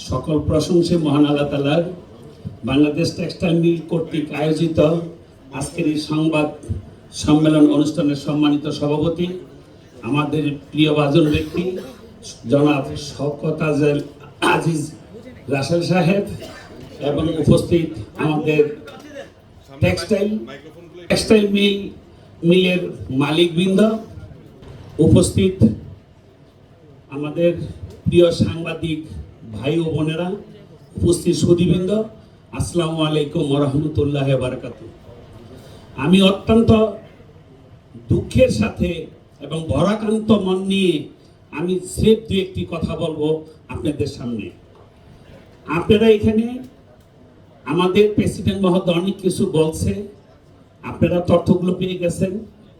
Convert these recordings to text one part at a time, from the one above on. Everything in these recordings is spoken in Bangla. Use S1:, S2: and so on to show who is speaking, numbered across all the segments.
S1: সকল প্রশংসা মহান আল্লাহ তাআলার। বাংলাদেশ টেক্সটাইল মিল কর্তৃক আয়োজিত আজকের এই সংবাদ সম্মেলন অনুষ্ঠানের সম্মানিত সভাপতি আমাদের প্রিয় ভাজন ব্যক্তি জনাব শওকত আজিজ রাসেল সাহেব এবং উপস্থিত আমাদের টেক্সটাইল মিলের মালিকবৃন্দ, উপস্থিত আমাদের প্রিয় সাংবাদিক ভাই ও বোনেরা, উপস্থিত সুধীবৃন্দ, আসসালামু আলাইকুম ওয়া রাহমাতুল্লাহি ওয়া বারাকাতুহু। আমি অত্যন্ত দুঃখের সাথে এবং ভরাক্রান্ত মন নিয়ে আমি স্রেফ দু একটি কথা বলবো আপনাদের সামনে। আপনারা এখানে আমাদের প্রেসিডেন্ট মহোদয় অনেক কিছু বলছে, আপনারা তথ্যগুলো পেয়ে গেছেন,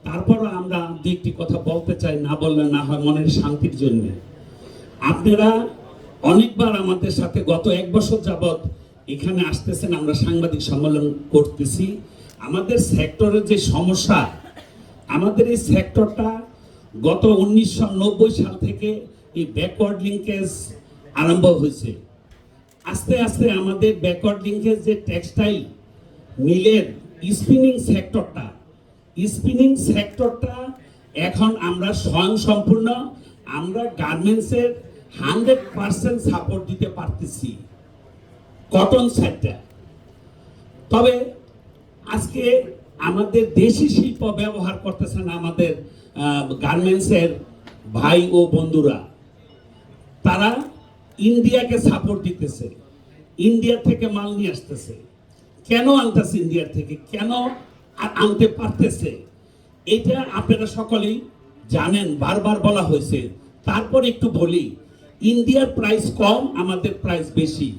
S1: তারপরও আমরা দু একটি কথা বলতে চাই, না বললে না হয় মনের শান্তির জন্য। আপনারা অনেকবার আমাদের সাথে গত এক বছর যাবৎ এখানে আসতেছেন, আমরা সাংবাদিক সম্মেলন করতেছি। আমাদের সেক্টরের যে সমস্যা, আমাদের এই সেক্টরটা গত 1990 সাল থেকে এই ব্যাকওয়ার্ড লিঙ্কেজ আরম্ভ হয়েছে। আস্তে আস্তে আমাদের ব্যাকওয়ার্ড লিঙ্কেজ যে টেক্সটাইল মিলের স্পিনিং সেক্টরটা এখন আমরা স্বয়ংসম্পূর্ণ, আমরা গার্মেন্টসের 100% সাপোর্ট দিতে পারতেছি কটন সাইডটা। তবে আজকে আমাদের দেশি শিল্প ব্যবহার করতেছেন আমাদের গার্মেন্টসের ভাই ও বন্ধুরা, তারা ইন্ডিয়াকে সাপোর্ট দিতেছে, ইন্ডিয়া থেকে মাল নিয়ে আসতেছে। কেন আনতেছে ইন্ডিয়া থেকে, কেন আনতে পারতেছে, এটা আপনারা সকলেই জানেন, বারবার বলা হয়েছে। তারপর একটু বলি, ইন্ডিয়ার প্রাইস কম, আমাদের প্রাইস বেশি,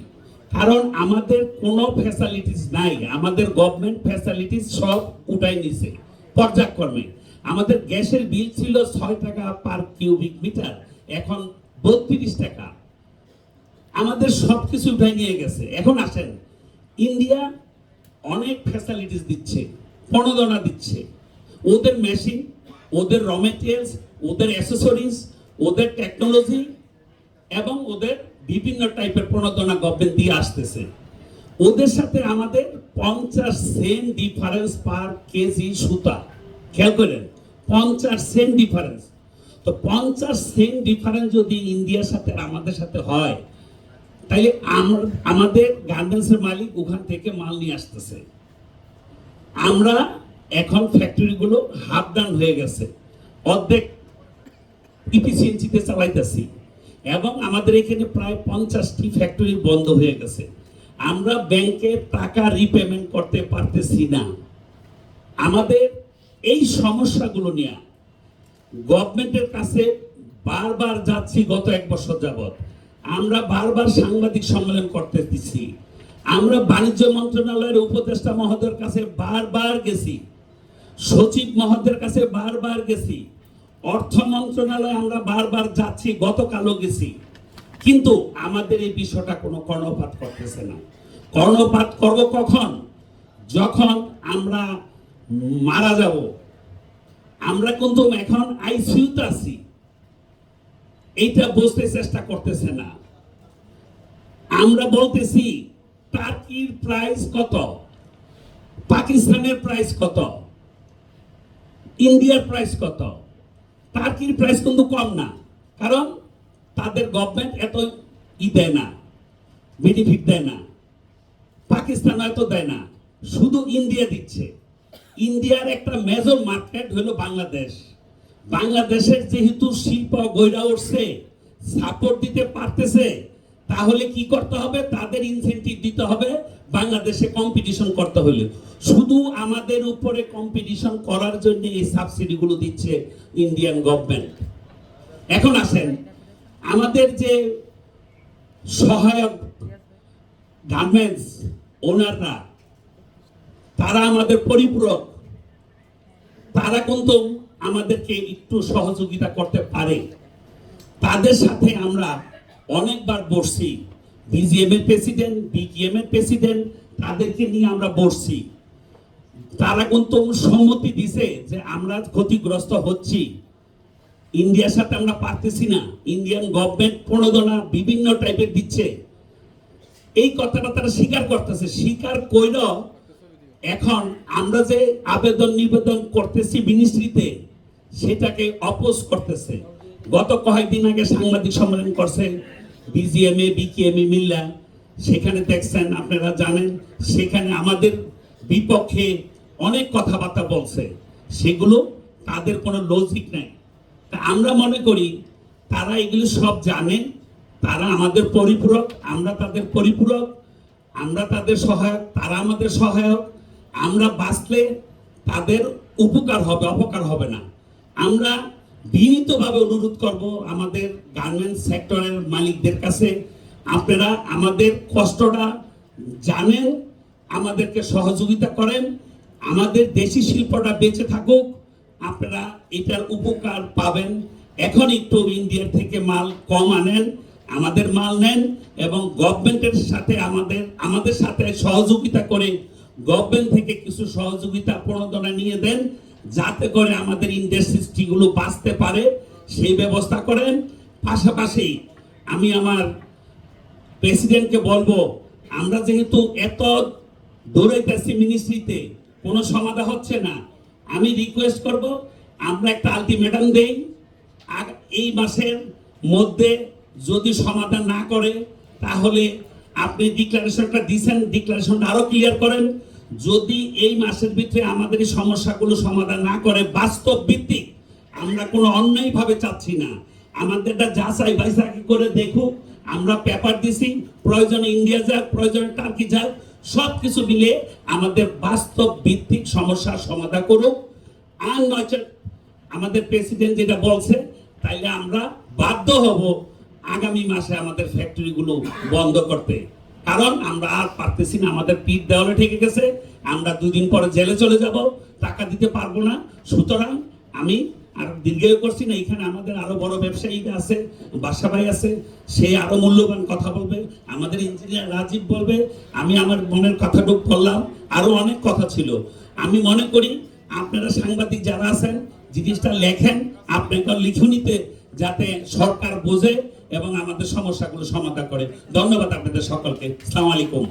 S1: কারণ আমাদের কোনো ফ্যাসিলিটিস নাই। আমাদের গভর্নমেন্ট ফ্যাসিলিটিস সব উঠাই নিছে পর্যায়ক্রমে। আমাদের গ্যাসের বিল ছিল 6 টাকা পার কিউবিক মিটার, এখন 32 টাকা। আমাদের সব কিছু উঠাই নিয়ে গেছে। এখন আসেন, ইন্ডিয়া অনেক ফ্যাসিলিটিস দিচ্ছে, প্রণোদনা দিচ্ছে, ওদের মেশিন, ওদের র মেটেরিয়ালস, ওদের অ্যাসেসরিজ, ওদের টেকনোলজি এবং ওদের বিভিন্ন টাইপের প্রণোদনা গভর্নমেন্ট দিয়ে আসতেছে। ওদের সাথে আমাদের 50 সেন্ট ডিফারেন্স পার কেজি সুতা, খেয়াল করেন, 50 সেন্ট ডিফারেন্স। তো 50 সেন্ট ডিফারেন্স যদি ইন্ডিয়ার সাথে আমাদের সাথে হয়, তাইলে আমাদের গার্মেন্টসের মালিক ওখান থেকে মাল নিয়ে আসতেছে। আমরা এখন ফ্যাক্টরিগুলো হাফ ডান হয়ে গেছে, অর্ধেক ইফিসিয়েন্সিতে চালাইতেছি, এবং আমাদের এখানে প্রায় 50টি ফ্যাক্টরি বন্ধ হয়ে গেছে। আমরা ব্যাংকে টাকা রিপেমেন্ট করতে পারতেছি না। আমাদের এই সমস্যাগুলো নিয়ে গভর্নমেন্টের কাছে বারবার যাচ্ছি, গত এক বছর যাবৎ আমরা বারবার সাংবাদিক সম্মেলন করতে দিচ্ছি, আমরা বাণিজ্য মন্ত্রণালয়ের উপদেষ্টা মহোদয়ের কাছে বারবার গেছি, সচিব মহোদয়ের কাছে বারবার গেছি, অর্থ মন্ত্রণালয়ে আমরা বারবার যাচ্ছি, গতকালও গেছি, কিন্তু আমাদের এই বিষয়টা কোনো কর্ণপাত করতেছে না। কর্ণপাত করব কখন? যখন আমরা মারা যাব। আমরা কিন্তু এখন আইসিইউতে আছি, এইটা বুঝতে চেষ্টা করতেছে না। আমরা বলতেছি টার্কির প্রাইস কত, পাকিস্তানের প্রাইস কত, ইন্ডিয়ার প্রাইস কত। টার্কির প্রাইস কিন্তু কম না, কারণ তাদের গভর্নমেন্ট এত দেয় না, বেনিফিট দেয় না। পাকিস্তান এত দেয় না, শুধু ইন্ডিয়া দিচ্ছে। ইন্ডিয়ার একটা মেজর মার্কেট হলো বাংলাদেশ। বাংলাদেশের যেহেতু শিল্প গইরা উঠছে, সাপোর্ট দিতে পারতেছে, তাহলে কি করতে হবে? তাদের ইনসেন্টিভ দিতে হবে। বাংলাদেশে কম্পিটিশন করতে হলে শুধু আমাদের উপরে কম্পিটিশন করার জন্য এই সাবসিডিগুলো দিচ্ছে ইন্ডিয়ান গভর্নমেন্ট। এখন আসেন, আমাদের যে সহায়ক গার্মেন্টস ওনাররা, তারা আমাদের পরিপূরক, তারা কিন্তু আমাদেরকে একটু সহযোগিতা করতে পারে। তাদের সাথে আমরা অনেকবার বসছি, বিজিএম এর প্রেসিডেন্ট, বিজিএম এর প্রেসিডেন্ট, তাদেরকে নিয়ে আমরা বসছি। তারা কিন্তু সম্মতি দিছে যে আমরা ক্ষতিগ্রস্ত হচ্ছি, ইন্ডিয়ার সাথে আমরা পারতেছি না। ইন্ডিয়ান গভর্নমেন্ট প্রণোদনা বিভিন্ন টাইপের দিচ্ছে, এই কথাটা তারা স্বীকার করতেছে, স্বীকার কইল এখন আমরা যে আবেদন নিবেদন করতেছি মিনিস্ট্রিতে সেটাকে অপোজ করতেছে। গত কয়েকদিন আগে সাংবাদিক সম্মেলন করছে বিজিএমএ বিকেএমএ মিল্লা, সেখানে দেখছেন আপনারা জানেন, সেখানে আমাদের বিপক্ষে অনেক কথাবার্তা বলছে, সেগুলো তাদের কোনো লজিক নাই। তা আমরা মনে করি তারা এগুলো সব জানে, তারা আমাদের পরিপূরক, আমরা তাদের পরিপূরক, আমরা তাদের সহায়ক, তারা আমাদের সহায়ক। আমরা বাঁচলে তাদের উপকার হবে, অপকার হবে না। আমরা বিনীতভাবে অনুরোধ করব আমাদের গার্মেন্টস সেক্টরের মালিকদের কাছে, আপনারা আমাদের কষ্টটা জানেন, আমাদেরকে সহযোগিতা করেন, আমাদের দেশি শিল্পটা বেঁচে থাকুক, আপনারা এটার উপকার পাবেন। এখন একটু ইন্ডিয়ার থেকে মাল কম আনেন, আমাদের মাল নেন এবং গভর্নমেন্টের সাথে আমাদের সাথে সহযোগিতা করে গভর্নমেন্ট থেকে কিছু সহযোগিতা প্রণোদনা নিয়ে দেন, যাতে করে আমাদের ইন্ডাস্ট্রিগুলো বাঁচতে পারে, সেই ব্যবস্থা করেন। পাশাপাশি আমি আমার প্রেসিডেন্টকে বলবো, আমরা যেহেতু এত দৌড়াইতেছি মিনিস্ট্রিতে, কোনো সমাধান হচ্ছে না, আমি রিকোয়েস্ট করব আমরা একটা আলটিমেটাম দেই, আর এই মাসের মধ্যে যদি সমাধান না করে তাহলে আপনি ডিক্লারেশনটা দিয়েছেন, ডিক্লারেশনটা আরো ক্লিয়ার করেন। যদি এই মাসের ভিতরে আমাদের এই সমস্যাগুলো সমাধান না করে, বাস্তব ভিত্তিক, আমরা কোনো অন্যায় ভাবে চাচ্ছি না, আমাদেরটা যাচাই বাছাই করে দেখুক, আমরা পেপার দিছি, প্রয়োজনে ইন্ডিয়া যাক, প্রয়োজনে টার্কি যাক, সব কিছু মিলে আমাদের বাস্তব ভিত্তিক সমস্যার সমাধান করুক। আর নয়তো আমাদের প্রেসিডেন্ট যেটা বলছে, তাইলে আমরা বাধ্য হব আগামী মাসে আমাদের ফ্যাক্টরিগুলো বন্ধ করতে, কারণ আমরা আর পারতেছি না, আমাদের পিঠ দেওয়ালে ঠেকে গেছে, আমরা 2 দিন পরে জেলে চলে যাব, টাকা দিতে পারবো না। সুতরাং আমি আর দীর্ঘায়ু করছি না, এখানে আমাদের আরো বড় ব্যবসায়ী আছে, বাসা ভাই আছে, সে আরো মূল্যবান কথা বলবে, আমাদের ইঞ্জিনিয়ার রাজীব বলবে, আমি আমার মনের কথাটুকু বললাম, আরো অনেক কথা ছিল। আমি মনে করি আপনারা সাংবাদিক যারা আছেন জিনিসটা লেখেন, আপনাকে লিখনিতে, যাতে সরকার বোঝে এবং আমাদের সমস্যাগুলো সমাধান করে। ধন্যবাদ আপনাদের সকলকে। আসসালামু আলাইকুম।